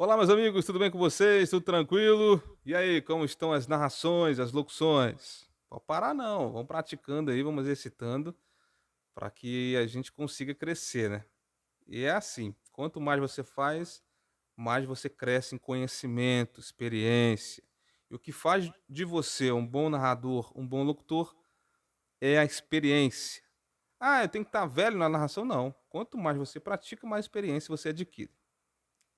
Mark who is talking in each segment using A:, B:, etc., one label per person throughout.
A: Olá, meus amigos, tudo bem com vocês? Tudo tranquilo? E aí, como estão as narrações, as locuções? Pode parar não, vamos praticando aí, vamos exercitando para que a gente consiga crescer, né? E é assim, quanto mais você faz, mais você cresce em conhecimento, experiência. E o que faz de você um bom narrador, um bom locutor, é a experiência. Ah, eu tenho que estar velho na narração? Não. Quanto mais você pratica, mais experiência você adquire.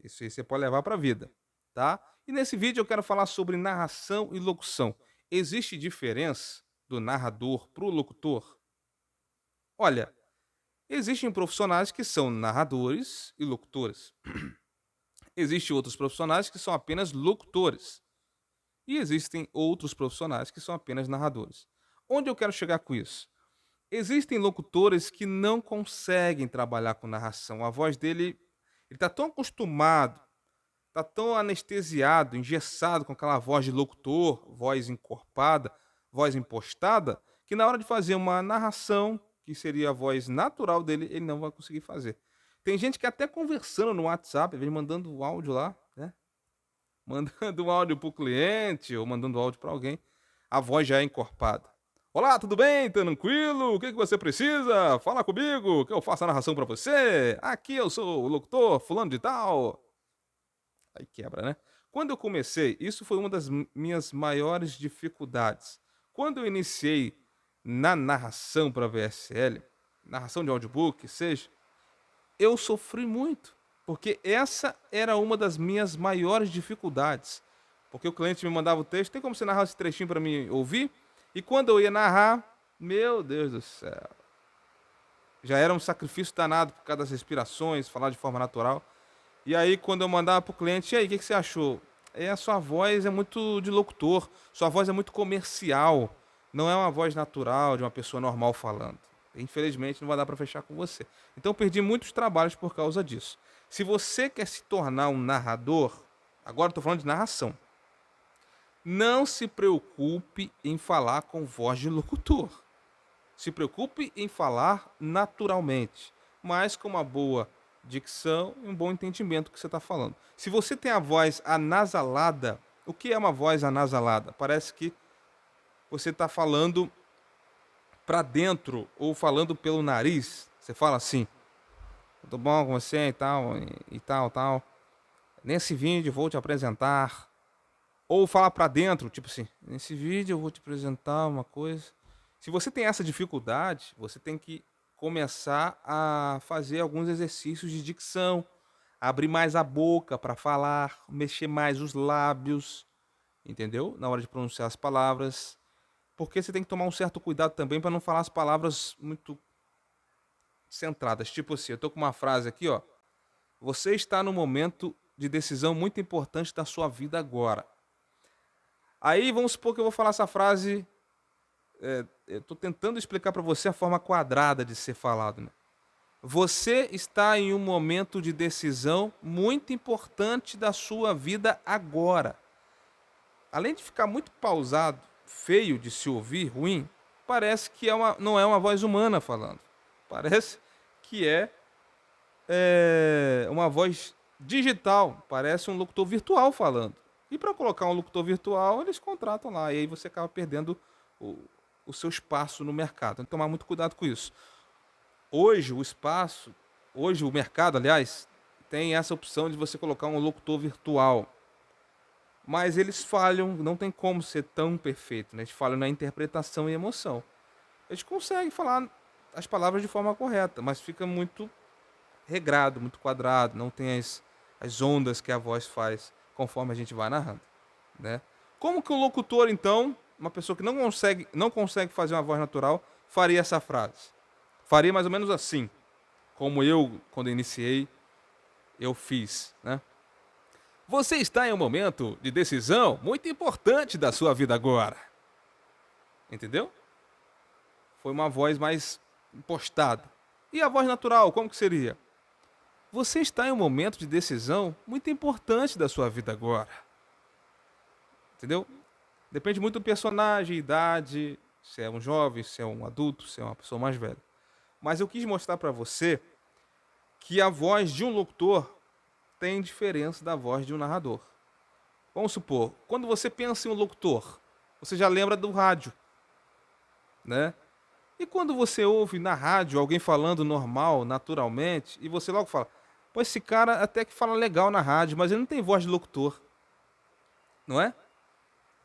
A: Isso aí você pode levar para a vida, tá? E nesse vídeo eu quero falar sobre narração e locução. Existe diferença do narrador para o locutor? Olha, existem profissionais que são narradores e locutores. Existem outros profissionais que são apenas locutores. E existem outros profissionais que são apenas narradores. Onde eu quero chegar com isso? Existem locutores que não conseguem trabalhar com narração. A voz dele, ele está tão acostumado, tá tão anestesiado, engessado com aquela voz de locutor, voz encorpada, voz impostada, que na hora de fazer uma narração, que seria a voz natural dele, ele não vai conseguir fazer. Tem gente que até conversando no WhatsApp, às vezes mandando o áudio lá, né? Mandando um áudio pro cliente ou mandando áudio para alguém, a voz já é encorpada. Olá, tudo bem? Tranquilo? O que você precisa? Fala comigo, que eu faço a narração para você. Aqui eu sou o locutor fulano de tal. Aí quebra, né? Quando eu comecei, isso foi uma das minhas maiores dificuldades. Quando eu iniciei na narração para VSL, narração de audiobook, seja, eu sofri muito, porque essa era uma das minhas maiores dificuldades. Porque o cliente me mandava o texto, tem como você narrar esse trechinho para mim ouvir? E quando eu ia narrar, meu Deus do céu, já era um sacrifício danado por causa das respirações, falar de forma natural. E aí, quando eu mandava pro cliente, e aí, o que, que você achou? A sua voz é muito de locutor, sua voz é muito comercial, não é uma voz natural de uma pessoa normal falando. Infelizmente, não vai dar para fechar com você. Então, eu perdi muitos trabalhos por causa disso. Se você quer se tornar um narrador, agora eu tô falando de narração, não se preocupe em falar com voz de locutor. Se preocupe em falar naturalmente, mas com uma boa dicção e um bom entendimento do que você está falando. Se você tem a voz anasalada, o que é uma voz anasalada? Parece que você está falando para dentro ou falando pelo nariz. Você fala assim: tudo bom com você e tal, e tal, tal. Nesse vídeo vou te apresentar. Ou falar para dentro, tipo assim: nesse vídeo eu vou te apresentar uma coisa. Se você tem essa dificuldade, você tem que começar a fazer alguns exercícios de dicção, abrir mais a boca para falar, mexer mais os lábios, entendeu? Na hora de pronunciar as palavras, porque você tem que tomar um certo cuidado também para não falar as palavras muito centradas. Tipo assim, eu tô com uma frase aqui, ó. Você está num momento de decisão muito importante da sua vida agora. Aí vamos supor que eu vou falar essa frase. Eu tô tentando explicar para você a forma quadrada de ser falado, né? Você está em um momento de decisão muito importante da sua vida agora. Além de ficar muito pausado, feio de se ouvir, ruim, parece que não é uma voz humana falando. Parece que é uma voz digital, parece um locutor virtual falando. E para colocar um locutor virtual, eles contratam lá, e aí você acaba perdendo o, o seu espaço no mercado. Tem que tomar muito cuidado com isso. Hoje o espaço, hoje o mercado, aliás, tem essa opção de você colocar um locutor virtual. Mas eles falham, não tem como ser tão perfeito, né? Eles falham na interpretação e emoção. Eles conseguem falar as palavras de forma correta, mas fica muito regrado, muito quadrado, não tem as ondas que a voz faz conforme a gente vai narrando, né? Como que o locutor, então, uma pessoa que não consegue fazer uma voz natural, faria essa frase? Faria mais ou menos assim, como eu, quando iniciei, eu fiz, né? Você está em um momento de decisão muito importante da sua vida agora. Entendeu? Foi uma voz mais impostada. E a voz natural, como que seria? Você está em um momento de decisão muito importante da sua vida agora. Entendeu? Depende muito do personagem, idade, se é um jovem, se é um adulto, se é uma pessoa mais velha. Mas eu quis mostrar para você que a voz de um locutor tem diferença da voz de um narrador. Vamos supor, quando você pensa em um locutor, você já lembra do rádio, né? E quando você ouve na rádio alguém falando normal, naturalmente, e você logo fala, pô, esse cara até que fala legal na rádio, mas ele não tem voz de locutor, não é?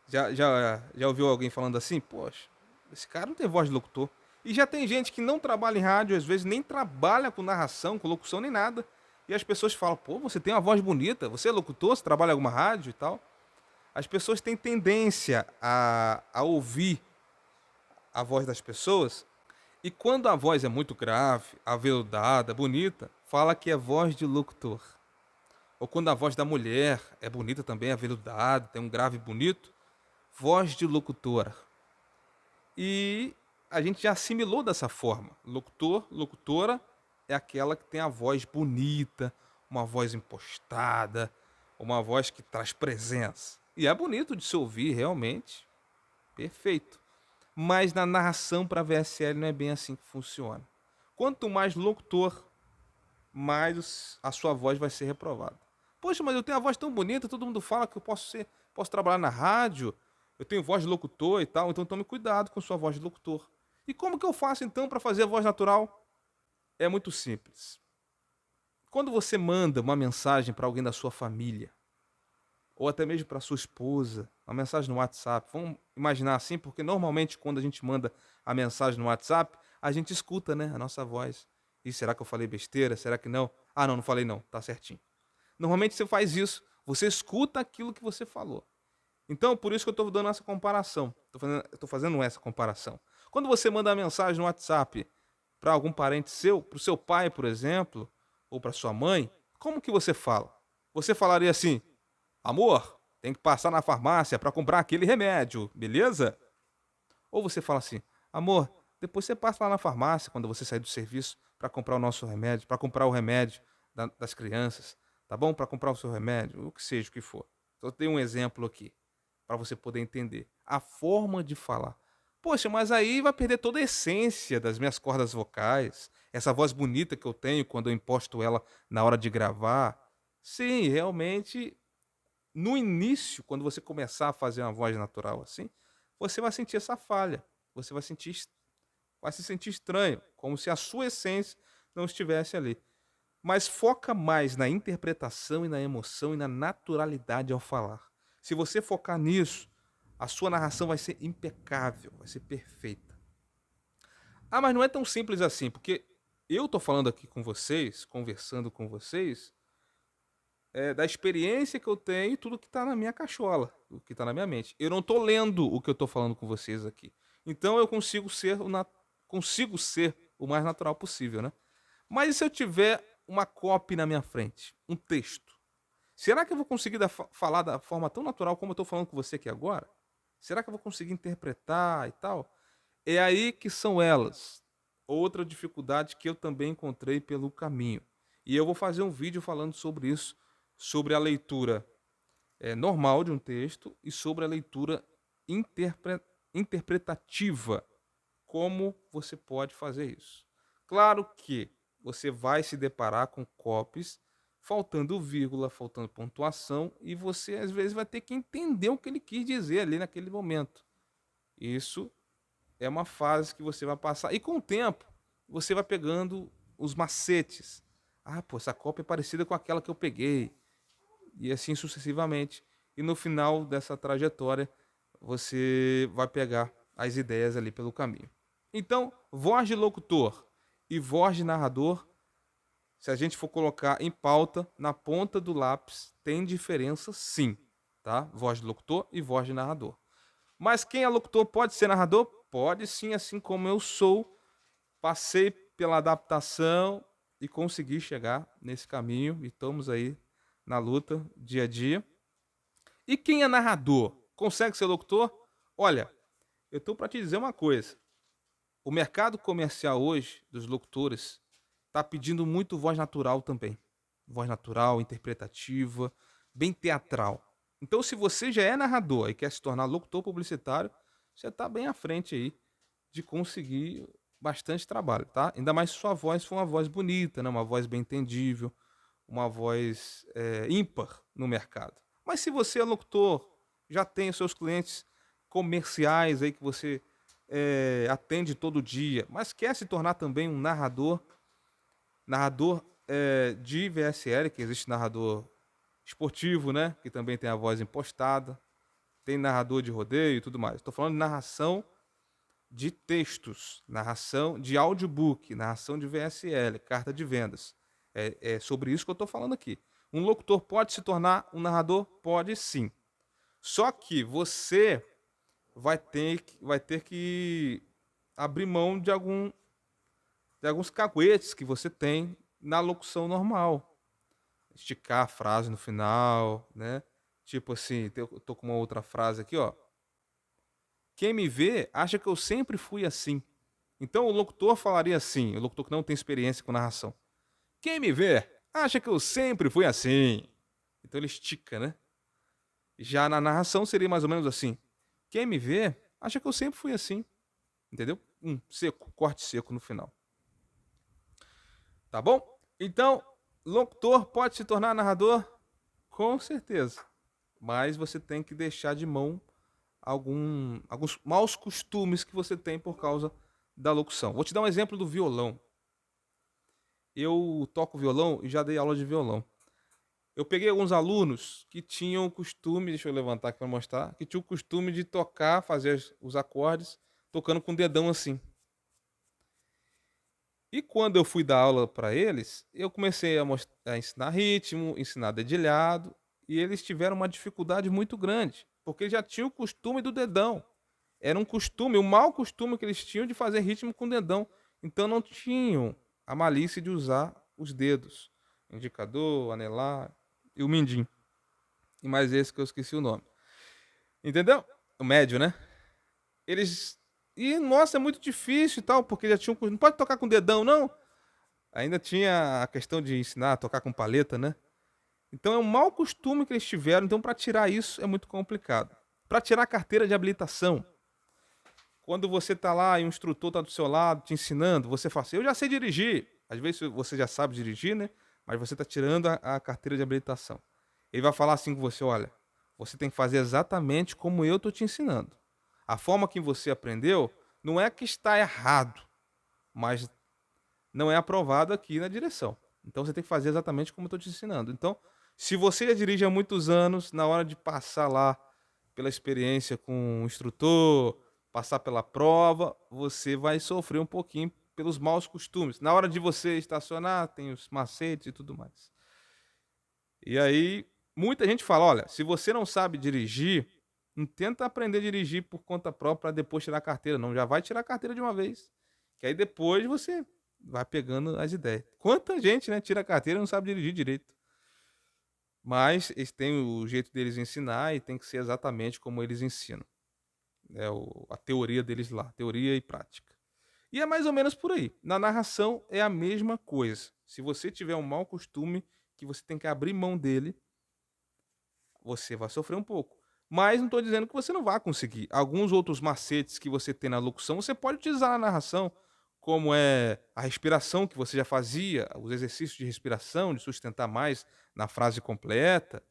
A: Já ouviu alguém falando assim? Poxa, esse cara não tem voz de locutor. E já tem gente que não trabalha em rádio, às vezes nem trabalha com narração, com locução, nem nada. E as pessoas falam, pô, você tem uma voz bonita, você é locutor, você trabalha em alguma rádio e tal. As pessoas têm tendência a ouvir a voz das pessoas, e quando a voz é muito grave, aveludada, bonita, fala que é voz de locutor. Ou quando a voz da mulher é bonita também, aveludada, tem um grave bonito, voz de locutora. E a gente já assimilou dessa forma. Locutor, locutora é aquela que tem a voz bonita, uma voz impostada, uma voz que traz presença. E é bonito de se ouvir, realmente. Perfeito. Mas na narração para VSL não é bem assim que funciona. Quanto mais locutor, mais a sua voz vai ser reprovada. Poxa, mas eu tenho a voz tão bonita, todo mundo fala que eu posso trabalhar na rádio, eu tenho voz de locutor e tal, então tome cuidado com sua voz de locutor. E como que eu faço então para fazer a voz natural? É muito simples. Quando você manda uma mensagem para alguém da sua família, ou até mesmo para sua esposa, uma mensagem no WhatsApp, vamos imaginar assim, porque normalmente quando a gente manda a mensagem no WhatsApp, a gente escuta, né, a nossa voz. E será que eu falei besteira? Será que não? Ah, não, não falei não, tá certinho. Normalmente você faz isso, você escuta aquilo que você falou. Então, por isso que eu estou dando essa comparação. Estou fazendo essa comparação. Quando você manda uma mensagem no WhatsApp para algum parente seu, para o seu pai, por exemplo, ou para sua mãe, como que você fala? Você falaria assim: amor, tem que passar na farmácia para comprar aquele remédio, beleza? Ou você fala assim: amor, depois você passa lá na farmácia quando você sair do serviço para comprar o nosso remédio, para comprar o remédio das crianças, tá bom? Para comprar o seu remédio, o que seja, o que for. Então, eu tenho um exemplo aqui para você poder entender a forma de falar. Poxa, mas aí vai perder toda a essência das minhas cordas vocais, essa voz bonita que eu tenho quando eu imposto ela na hora de gravar. Sim, realmente, no início, quando você começar a fazer uma voz natural assim, você vai sentir essa falha. Você vai se sentir estranho, como se a sua essência não estivesse ali. Mas foca mais na interpretação e na emoção e na naturalidade ao falar. Se você focar nisso, a sua narração vai ser impecável, vai ser perfeita. Ah, mas não é tão simples assim, porque eu tô falando aqui com vocês, conversando com vocês, da experiência que eu tenho e tudo que tá na minha cachola, o que tá na minha mente. Eu não tô lendo o que eu tô falando com vocês aqui. Então eu consigo ser o mais natural possível, né? Mas e se eu tiver uma copy na minha frente, um texto? Será que eu vou conseguir falar da forma tão natural como eu estou falando com você aqui agora? Será que eu vou conseguir interpretar e tal? É aí que são elas. Outra dificuldade que eu também encontrei pelo caminho. E eu vou fazer um vídeo falando sobre isso, sobre a leitura normal de um texto e sobre a leitura interpretativa. Como você pode fazer isso? Claro que você vai se deparar com copies faltando vírgula, faltando pontuação, e você às vezes vai ter que entender o que ele quis dizer ali naquele momento. Isso é uma fase que você vai passar. E com o tempo, você vai pegando os macetes. Ah, pô, essa cópia é parecida com aquela que eu peguei. E assim sucessivamente. E no final dessa trajetória, você vai pegar as ideias ali pelo caminho. Então, voz de locutor e voz de narrador, se a gente for colocar em pauta, na ponta do lápis, tem diferença sim, tá? Voz de locutor e voz de narrador. Mas quem é locutor pode ser narrador? Pode sim, assim como eu sou. Passei pela adaptação e consegui chegar nesse caminho e estamos aí na luta dia a dia. E quem é narrador? Consegue ser locutor? Olha, eu estou para te dizer uma coisa. O mercado comercial hoje dos locutores está pedindo muito voz natural também. Voz natural, interpretativa, bem teatral. Então, se você já é narrador e quer se tornar locutor publicitário, você está bem à frente aí de conseguir bastante trabalho, tá? Ainda mais se sua voz for uma voz bonita, né? Uma voz bem entendível, uma voz ímpar no mercado. Mas se você é locutor, já tem os seus clientes comerciais aí que você atende todo dia, mas quer se tornar também um narrador de VSL, que existe narrador esportivo, né? Que também tem a voz impostada, tem narrador de rodeio e tudo mais. Estou falando de narração de textos, narração de audiobook, narração de VSL, carta de vendas. É sobre isso que eu estou falando aqui. Um locutor pode se tornar um narrador? Pode sim. Só que você vai ter que abrir mão de alguns caguetes que você tem na locução normal. Esticar a frase no final, né? Tipo assim, eu tô com uma outra frase aqui, ó. Quem me vê acha que eu sempre fui assim. Então o locutor falaria assim, o locutor que não tem experiência com narração. Quem me vê acha que eu sempre fui assim. Então ele estica, né? Já na narração seria mais ou menos assim. Quem me vê acha que eu sempre fui assim. Entendeu? Seco, corte seco no final. Tá bom? Então, locutor pode se tornar narrador? Com certeza. Mas você tem que deixar de mão alguns maus costumes que você tem por causa da locução. Vou te dar um exemplo do violão. Eu toco violão e já dei aula de violão. Eu peguei alguns alunos que tinham o costume, deixa eu levantar aqui para mostrar, que tinham o costume de tocar, fazer os acordes, tocando com o dedão assim. E quando eu fui dar aula para eles, eu comecei a ensinar ritmo, ensinar dedilhado, e eles tiveram uma dificuldade muito grande, porque já tinham o costume do dedão. Era um costume, um mau costume que eles tinham de fazer ritmo com o dedão. Então não tinham a malícia de usar os dedos, indicador, anelar e o mindinho. E mais esse que eu esqueci o nome. Entendeu? O médio, né? Eles. E, nossa, é muito difícil e tal, porque já tinham. Não pode tocar com o dedão, não. Ainda tinha a questão de ensinar a tocar com paleta, né? Então é um mau costume que eles tiveram. Então, para tirar isso é muito complicado. Para tirar a carteira de habilitação, quando você está lá e o instrutor está do seu lado te ensinando, você fala assim: eu já sei dirigir. Às vezes você já sabe dirigir, né? Mas você está tirando a carteira de habilitação. Ele vai falar assim com você: olha, você tem que fazer exatamente como eu estou te ensinando. A forma que você aprendeu não é que está errado, mas não é aprovado aqui na direção. Então você tem que fazer exatamente como eu estou te ensinando. Então, se você já dirige há muitos anos, na hora de passar lá pela experiência com o instrutor, passar pela prova, você vai sofrer um pouquinho pelos maus costumes. Na hora de você estacionar, tem os macetes e tudo mais. E aí, muita gente fala: olha, se você não sabe dirigir, não tenta aprender a dirigir por conta própria para depois tirar a carteira, não. Já vai tirar a carteira de uma vez. Que aí depois você vai pegando as ideias. Quanta gente, né, tira a carteira e não sabe dirigir direito. Mas eles têm o jeito deles ensinar e tem que ser exatamente como eles ensinam. É a teoria deles lá, teoria e prática. E é mais ou menos por aí. Na narração é a mesma coisa. Se você tiver um mau costume que você tem que abrir mão dele, você vai sofrer um pouco. Mas não estou dizendo que você não vai conseguir. Alguns outros macetes que você tem na locução, você pode utilizar na narração, como é a respiração que você já fazia, os exercícios de respiração, de sustentar mais na frase completa.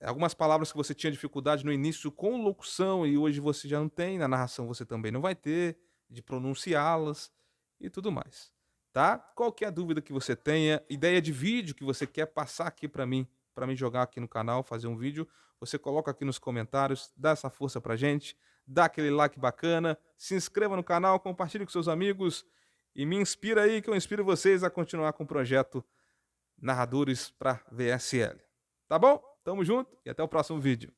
A: Algumas palavras que você tinha dificuldade no início com locução e hoje você já não tem, na narração você também não vai ter, de pronunciá-las e tudo mais. Tá? Qualquer dúvida que você tenha, ideia de vídeo que você quer passar aqui para mim jogar aqui no canal, fazer um vídeo, você coloca aqui nos comentários, dá essa força pra gente, dá aquele like bacana, se inscreva no canal, compartilhe com seus amigos e me inspira aí que eu inspiro vocês a continuar com o projeto Narradores para VSL. Tá bom? Tamo junto e até o próximo vídeo.